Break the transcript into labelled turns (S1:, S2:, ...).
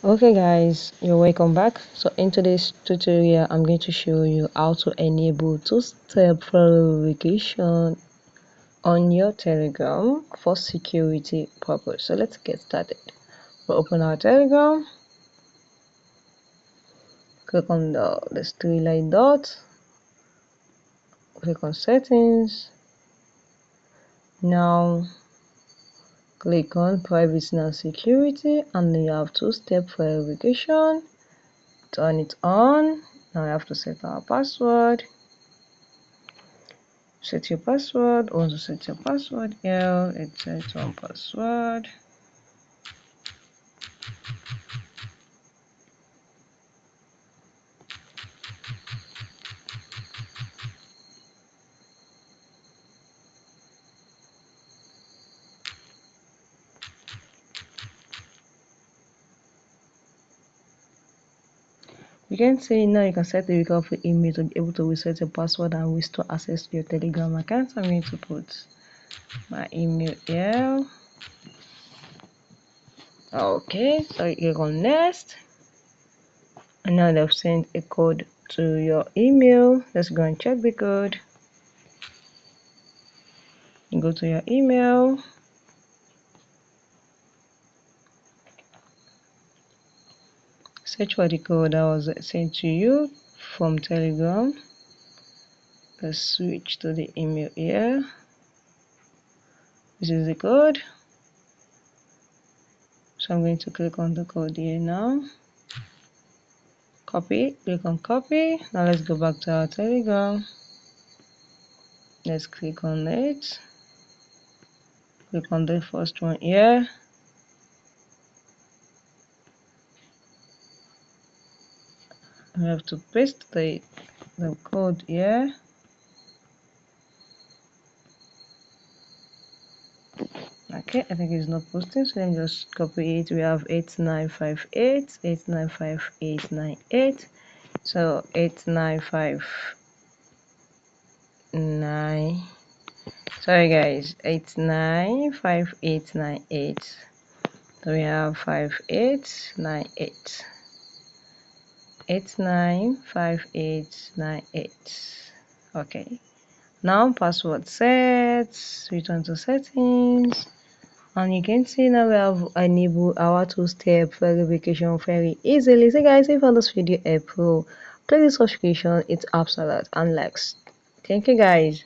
S1: Okay guys, you're welcome back. So in today's tutorial I'm going to show you how to enable two-step verification on your Telegram for security purpose. So let's get started. We'll open our Telegram, click on this three-line dot, click on settings. Now click on privacy and security, and you have two-step verification. Turn it on. Now I have to set our password. Set your password. Also set your password here. Let's set one password. You can see now you can set the recovery email to be able to reset your password and restore access to your Telegram account. I'm going to put my email here. Okay, so you click on next, and now they've sent a code to your email. Let's go and check the code. You go to your email, search for the code that was sent to you from Telegram. Let's switch to the email here. This is the code. So I'm going to click on the code here now. Copy, click on copy. Now let's go back to our Telegram. Let's click on it. Click on the first one here. We have to paste the code here. Okay, I think it's not posting, so let me just copy it. We have 8958 895898. So 8959. Sorry guys, 895898. So we have 5898. 895898. Okay. Now password set. Return to settings. And you can see now we have enabled our two-step verification very easily. So guys, if you found this video helpful, click the subscription, it helps a lot, and likes. Thank you guys.